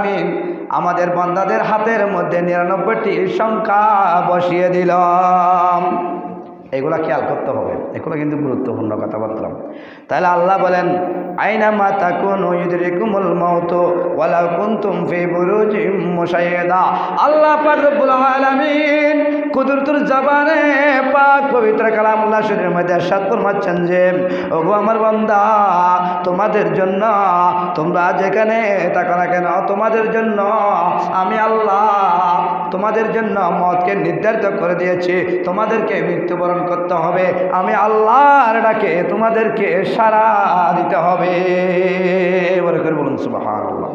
আমিন আমাদের বান্দাদের হাতের মধ্যে 99টি সংখ্যা বসিয়ে দিলাম। এগুলা খেয়াল করতে হবে, এগুলো কিন্তু গুরুত্বপূর্ণ কথাবার্তা। তাহলে আল্লাহ বলেন আইনামা তাকুনু ইউদরিকুমুল মাউত ওয়ালাউ কুনতুম ফি বুরুজিম মুশাইয়াদা। আল্লাহ পাক রব্বুল আলামিন কুদরতুল জবানে পাক পবিত্র কালামুল্লাহ শরীফের মধ্যে ইরশাদ ফরমাচ্ছেন যে ওগো আমার বান্দা, তোমাদের জন্য তোমরা যেখানে থাকো না কেন, তোমাদের জন্য আমি আল্লাহ তোমাদের জন্য মওতকে নির্ধারিত করে দিয়েছি। তোমাদেরকে মৃত্যুবরণ করতে হবে, আমি আল্লাহর ডাকে তোমাদেরকে সাড়া দিতে হবে। বলে করে বলুন সুবহানাল্লাহ।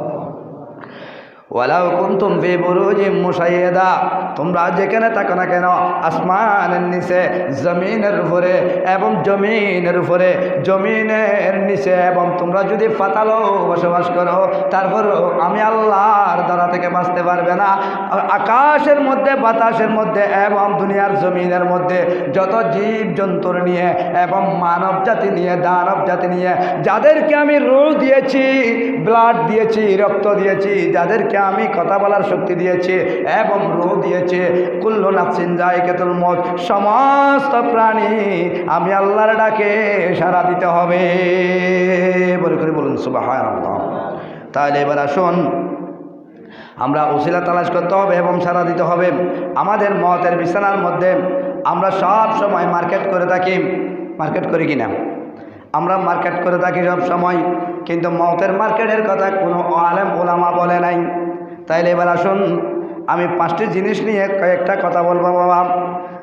ওয়ালাউ কুনতুম ফি বুরুজিম মুশাইয়াদা, তোমরা যেখানে থাকো না কেন, আসমানের নিচে, জমিনের উপরে এবং জমিনের উপরে, জমিনের নিচে, এবং তোমরা যদি পাতালও বসবাস করো, তারপরও আমি আল্লাহর দ্বারা থেকে বাঁচতে পারবে না। আকাশের মধ্যে, বাতাসের মধ্যে এবং দুনিয়ার জমিনের মধ্যে যত জীব জন্তুর নিয়ে এবং মানব জাতি নিয়ে, দানব জাতি নিয়ে, যাদেরকে আমি রূহ দিয়েছি, ব্লাড দিয়েছি, রক্ত দিয়েছি, যাদেরকে আমি কথা বলার শক্তি দিয়েছি এবং রূহ দিয়েছি, কুল্লু নাফসিন যায়কাতুল মউত, সমস্ত প্রাণী আমি আল্লাহর ডাকে সাড়া দিতে হবে। বলে করে বলুন সুবহানাল্লাহ। তাহলে এবার আসুন, আমরা উসিলা তালাশ করতে হবে এবং সাড়া দিতে হবে। আমাদের মওতের বিছানার মধ্যে আমরা সব সময় মার্কেট করে থাকি, মার্কেট করি কিনা? আমরা মার্কেট করে থাকি সব সময়, কিন্তু মওতের মার্কেটের কথা কোনো আলেম ওলামা বলে নাই। তাইলে এবার আসুন, আমি 5টি জিনিস নিয়ে কয়েকটা কথা বলবো বাবা।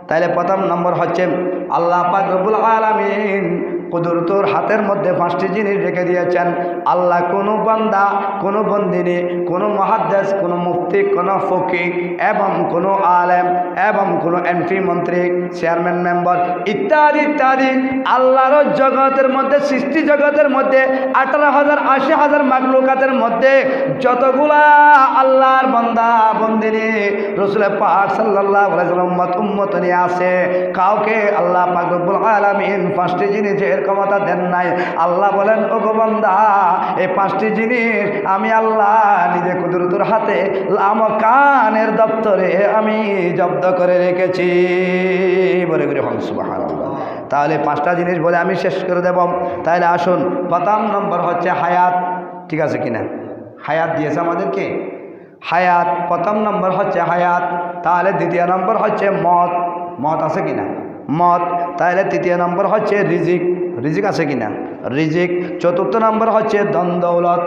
তাইলে প্রথম নম্বর হচ্ছে, আল্লাহ পাক রব্বুল আলামিন কুদরতুর হাতের মধ্যে 5টি জিনিস রেখে দিয়েছেন। আল্লাহ কোনো বান্দা, কোনো বন্দিনী, কোনো মুহাদ্দিস, কোনো মুফতি, কোনো ফকিহ এবং কোনো আলেম এবং কোনো এমপি, মন্ত্রী, চেয়ারম্যান, মেম্বার ইত্যাদি ইত্যাদি আল্লাহর জগতের মধ্যে, সৃষ্টি জগতের মধ্যে 18,000 80,000 মাখলুকাতের মধ্যে যতগুলা আল্লাহর বান্দা বন্দিনী রাসূল পাক সাল্লাল্লাহু আলাইহি ওয়াসাল্লাম উম্মত নিয়ে আছে, কাউকে আল্লাহ পাক রব্বুল আলামিন 5টি জিনিসের ক্ষমতা দেন নাই। আল্লাহ বলেন ওগো বান্দা, এই 5টি জিনিস আমি আল্লাহ নিজে কুদরতুর হাতে লামকানের দপ্তরে আমি জব্দ করে রেখেছি। বলে করে হন সুবহানাল্লাহ। তাহলে 5টা জিনিস বলে আমি শেষ করে দেব। তাহলে আসুন, প্রথম নম্বর হচ্ছে হায়াত। ঠিক আছে কিনা? হায়াত দিয়েছে আমাদেরকে, হায়াত প্রথম নম্বর হচ্ছে হায়াত। তাহলে দ্বিতীয় নম্বর হচ্ছে মত, মত আছে কিনা? মত। তাহলে তৃতীয় নম্বর হচ্ছে রিজিক, রিজিক আছে কিনা? রিজিক। চতুর্থ নম্বর হচ্ছে ধন দৌলত।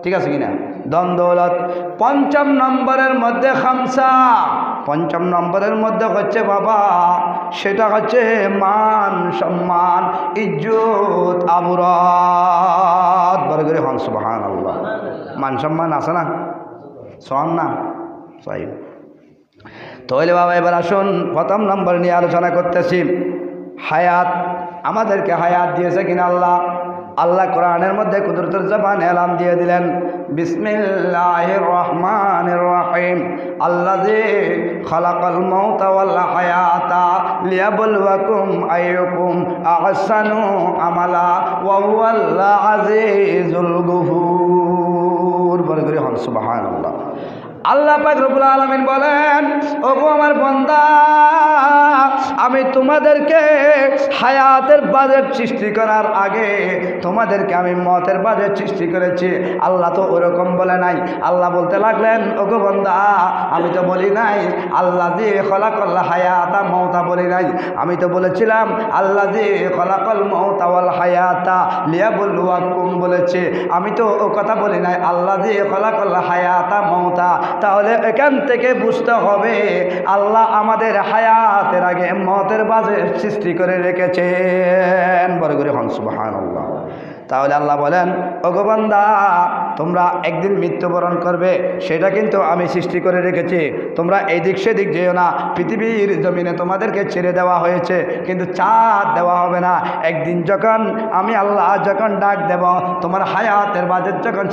ঠিক আছে কিনা? ধন দৌলত। পঞ্চম নম্বরের মধ্যে খামসা, পঞ্চম নম্বরের মধ্যে হচ্ছে বাবা, সেটা হচ্ছে মান সম্মান, ইজ্জত, আবরাত। বড় করে হন সুবহানাল্লাহ। মান সম্মান আছে না? শোন না সাহেব। তাহলে বাবা এবার আসুন, প্রথম নম্বর নিয়ে আলোচনা করতেছি, হায়াত। আমাদেরকে হায়াত দিয়েছে কিনা আল্লাহ? আল্লাহ কোরআনের মধ্যে কুদরতুল জবানে এলান দিয়ে দিলেন, বিসমিল্লাহির রহমানির রহিম, আল্লাযী খালাকাল মাউতা ওয়াল হায়াতা লিয়াবলুয়াকুম আইয়ুকুম আহসানু আমালা ওয়া হুয়াল আজিজুল গফুর। বলে করে হন সুবহানাল্লাহ। আল্লাহ পাক রব্বুল আলামিন বলেন, ওগো আমার বান্দা, আমি তোমাদেরকে হায়াতের বাজেট সৃষ্টি করার আগে তোমাদেরকে আমি মতের বাজেট সৃষ্টি করেছি। আল্লাহ তো ওরকম বলে নাই। আল্লাহ বলতে লাগলেন, ওগো বান্দা, আমি তো বলি নাই আল্লাযী খালাকাল হায়াতা মাউতা বলি নাই। আমি তো বলেছিলাম আল্লাযী খালাকাল মাউতা ওয়াল হায়াতা লিয়াবলুয়াকুম বলেছি। আমি তো ও কথা বলি নাই আল্লাযী খালাকাল হায়াতা মাউতা। তাহলে এখান থেকে বুঝতে হবে আল্লাহ আমাদের হায়াতের আগে মতের বাজেট সৃষ্টি করে রেখেছেন। বড় করে হন সুবহানাল্লাহ। তাহলে আল্লাহ বলেন, ওগো বান্দা, তোমরা একদিন মৃত্যুবরণ করবে, সেটা কিন্তু আমি সৃষ্টি করে রেখেছি। তোমরা এদিক সেদিক যেও না, পৃথিবীর জমিনে তোমাদেরকে ছেড়ে দেওয়া হয়েছে, কিন্তু চাঁদ দেওয়া হবে না। একদিন যখন আমি আল্লাহ যখন ডাক দেব, তোমার হায়াতের বাজেট যখন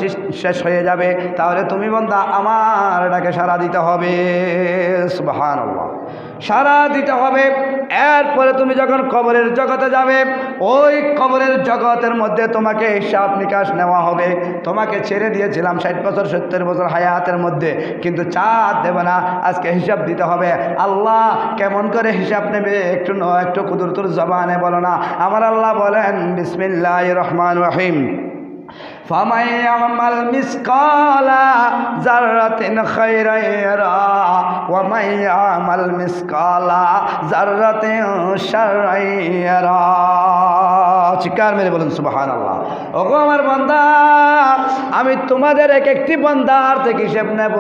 শেষ হয়ে যাবে, তাহলে তুমি বান্দা আমার ডাকে সাড়া দিতে হবে। সুবহানাল্লাহ। সাড়া দিতে হবে। এরপরে তুমি যখন কবরের জগতে যাবে, ওই কবরের জগতের মধ্যে তোমাকে হিসাব নিকাশ নেওয়া হবে, তোমাকে ছেড়ে দিয়েছিলাম 60 বছর 70 বছর হায়াতের মধ্যে, কিন্তু চাঁদ দেবে না, আজকে হিসাব দিতে হবে। আল্লাহ কেমন করে হিসাব নেবে একটু কুদরতুর জবানে বলো না। আমার আল্লাহ বলেন বিসমিল্লাহির রহমানির রহিম, فمن يعمل مثقال ذرة خيرا يره ومن يعمل مثقال ذرة شرا يره। চিৎকার মেরে বলুন সুবহানাল্লাহ। ওগো আমার বান্দা, আমি তোমাদের এক একটি বান্দার থেকে হিসেব নেব,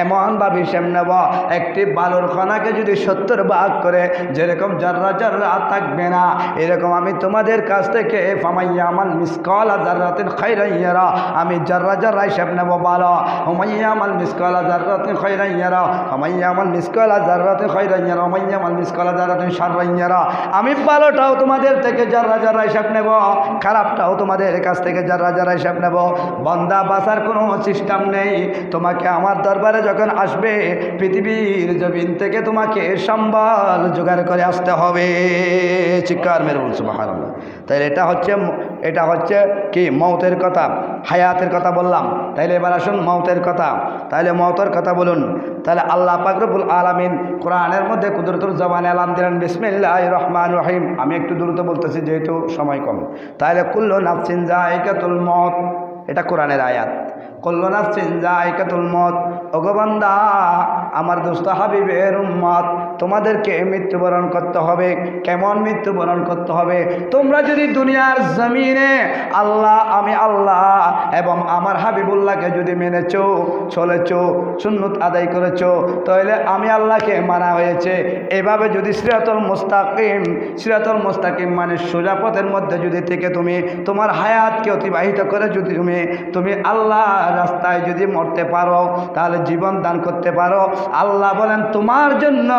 এমন ভাবে হিসেব নেব, একটি বালুর কণাকে যদি 70 ভাগ করে যেরকম জাররা জাররা থাকবে না, এরকম আমি তোমাদের কাছ থেকে ফামাইয়া আমাল মিসকালা জাররাতিন খায়রান ইয়ারা, আমি জাররা জাররা হিসেব নেব ভালো। হুমাইয়া আমাল মিসকালা জাররাতিন খায়রান ইয়ারা, হুমাইয়া আমাল মিসকালা জাররাতিন খায়রান ইয়ারা, হুমাইয়া আমাল মিসকালা জাররাতিন শাররান ইয়ারা। আমি ভালোটাও তোমাদের থেকে জাররা জাররা হিসাব নেব, খারাপটাও তোমাদের কাছ থেকে জাররা জাররা হিসাব নেব। বান্দা বাঁচার কোনো সিস্টেম নেই। তোমাকে আমার দরবারে যখন আসবে, পৃথিবীর জমিন থেকে তোমাকে সম্বল জোগাড় করে আসতে হবে। চিৎকার মেরে বলুন সুবহানাল্লাহ। তাইলে এটা হচ্ছে কি মওতের কথা, হায়াতের কথা বললাম। তাইলে এবার আসুন মওতের কথা। তাইলে মওতের কথা বলুন। তাহলে আল্লাহ পাক রব্বুল আলামিন কোরআনের মধ্যে কুদরতুল জবানে এলান দিলেন বিসমিল্লাহির রহমানির রহিম। আমি একটু দ্রুত বলতেছি যেহেতু সময় কম। তাহলে কুল্লু নাফসিন যায়িকাতুল মউত, এটা কোরআনের আয়াত। কুল্লু নাফসিন যায়িকাতুল মউত। ওগো বান্দা, আমার দোস্ত হাবিবের উম্মত, তোমাদেরকে মৃত্যুবরণ করতে হবে। কেমন মৃত্যুবরণ করতে হবে? তোমরা যদি দুনিয়ার জমিনে আমি আল্লাহ এবং আমার হাবিবুল্লাহকে যদি মেনেছো, চলেছো, সুন্নত আদায় করেছো, তাহলে আমি আল্লাহকে মানা হয়েছে। এভাবে যদি সিরাতুল মুস্তাকিম মানে সোজা পথের মধ্যে যদি থেকে তুমি তোমার হায়াতকে অতিবাহিত করে যদি তুমি আল্লাহ রাস্তায় যদি মরতে পারো, তাহলে জীবন দান করতে পারো, আল্লাহ বলেন তোমার জন্য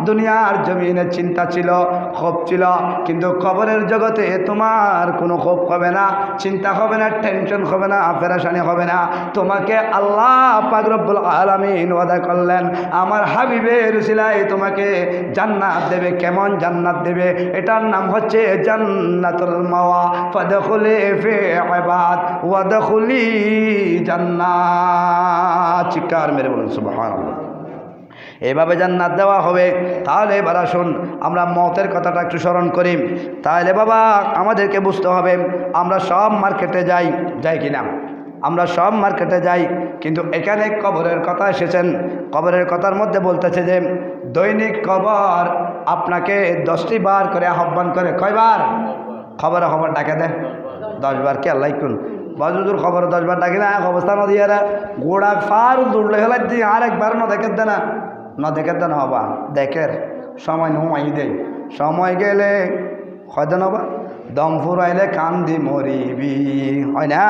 দুনিয়ার জমিনে চিন্তা ছিল, ক্ষোভ ছিল, কিন্তু কবরের জগতে তোমার কোনো ক্ষোভ হবে না, চিন্তা হবে না, টেনশন হবে না, পেরেশানি হবে না। তোমাকে আল্লাহ পাক রব্বুল আলামিন ওয়াদা করলেন আমার হাবিবের উসিলায় তোমাকে জান্নাত দেবে। কেমন জান্নাত দেবে? এটার নাম হচ্ছে জান্নাতুল মাওয়া। ফাদখুলি ফি ইবাদ ওয়াদখুলি জান্নাত। চিৎকার মেরে বলুন সুবহানাল্লাহ। এভাবে জান্নাত দেওয়া হবে। তাহলে এবার আসুন আমরা মওতের কথাটা একটু স্মরণ করি। তাহলে বাবা আমাদেরকে বুঝতে হবে, আমরা সব মার্কেটে যাই কিনা? আমরা সব মার্কেটে যাই, কিন্তু এখানে কবরের কথা এসেছেন। কবরের কথার মধ্যে বলতেছে যে দৈনিক কবর আপনাকে 10টি বার করে আহ্বান করে। কয়বার? খবর ডাকে দেয় 10 বার। কে আল্লাহ কোন বাজুদুর খবর 10 বার ডাকি না, অবস্থা নদীয়ারা গোড়া ফার দৌড়লে ফেলাই দিয়ে আর একবার দেখে দে না হবা দেখের সময় নুমাই দেয়। সময় গেলে হয়তো হবা দম ফুরাইলে কান্দি মরিবি, হয় না?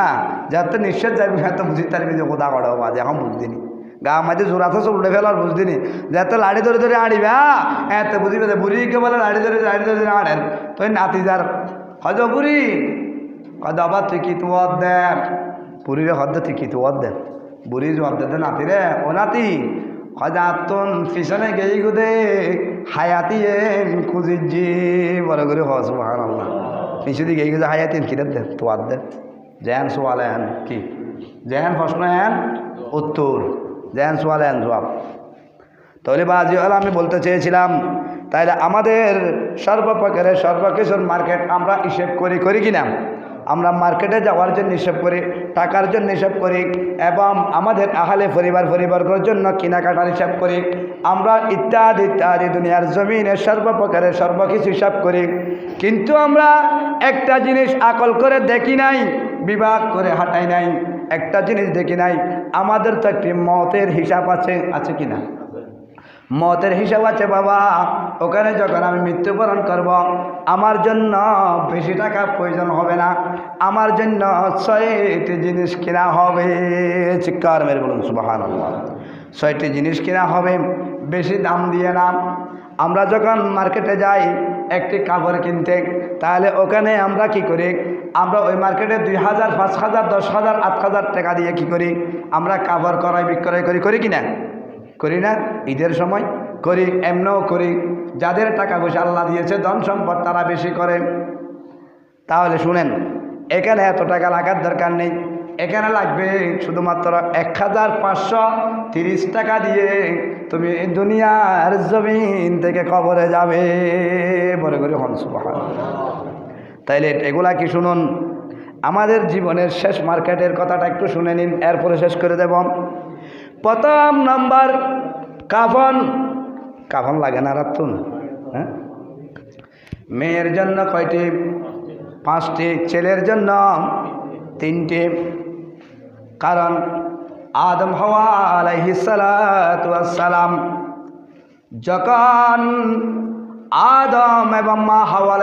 যাতে নিশ্চয় যাবি, হয়তো বুঝি তারবি যে কোথা করা হবা, এখন বুঝদিনি গা মাঝে জোর আছে উল্টে ফেলার বুঝদিনি, যাতে লাড়ি ধরে আড়িবা এত বুঝিবে। বুড়িকে বলে লাড়ি ধরে আড়েন, তো নাতি যার হয়তো বুড়ি হয়তো আবার তুই কি তোয়ার দেন, বুড়িরে হদ্দে তুই কি তোয়ার দেন, বুড়ি জবাব দে নাতি রে, ও নাতি হয়তো আত্মন পিছনে গেই গুদে হায়াতি খুঁজিজি বলে করে হস মহান আল্লাহ পিছু দিয়ে গেই গুদে হায়াতিন কিরে দেন তোয়ার দেন জেন সোয়াল এন কি জেন প্রশ্ন এন উত্তর, জেন সোয়াল এন জবাব। তাহলে বাজি হল আমি বলতে চেয়েছিলাম, তাইলে আমাদের সর্বপ্রকারের সর্বকিছুর মার্কেট আমরা হিসেব করি কিনা? আমরা মার্কেটে যাওয়ার জন্য হিসেব করি, টাকার জন্য হিসাব করি, এবং আমাদের আহলে পরিবারের জন্য কেনাকাটার হিসাব করি। আমরা ইত্যাদি দুনিয়ার জমিনে সর্বপ্রকারের সর্বকিছু হিসাব করি, কিন্তু আমরা একটা জিনিস আকল করে দেখি নাই, বিভাগ করে হাঁটাই নাই। একটা জিনিস দেখি নাই, আমাদের তো একটি মতের হিসাব আছে কিনা? মতের হিসাব আছে বাবা। ওখানে যখন আমি মৃত্যুবরণ করব, আমার জন্য বেশি টাকা প্রয়োজন হবে না, আমার জন্য 6টি জিনিস কিনা হবে। চিৎকার মেরে বলুন সুবহানাল্লাহ। 6টি জিনিস কিনা হবে, বেশি দাম দিয়ে না। আমরা যখন মার্কেটে যাই একটি কাপড় কিনতে, তাহলে ওখানে আমরা কি করি? আমরা ওই মার্কেটে 2000, 5000, 10,000, 8000 টাকা দিয়ে কি করি? আমরা কাপড় বিক্রয় করি কিনা? করি না? ঈদের সময় করি, এমনও করি। যাদের টাকা পয়সা আল্লাহ দিয়েছে, ধন সম্পদ, তারা বেশি করে। তাহলে শুনেন, এখানে এত টাকা লাগার দরকার নেই। এখানে লাগবে শুধুমাত্র 1530 টাকা দিয়ে তুমি দুনিয়ার জমিন থেকে কবরে যাবে। বলে করে হন সুবহানাল্লাহ। তাইলে এগুলা কি শুনুন, আমাদের জীবনের শেষ মার্কেটের কথাটা একটু শুনে নিন, এরপরে শেষ করে দেব। প্রথম নাম্বার কাফন। কাফন লাগে না রাতুন? হ্যাঁ, মেয়ের জন্য কয়টি? 5টি, ছেলের জন্য 3টি। কারণ আদম হাওয়া আলাইহিস সালাতু ওয়াস সালাম যখন আদম এবং মা হাওয়া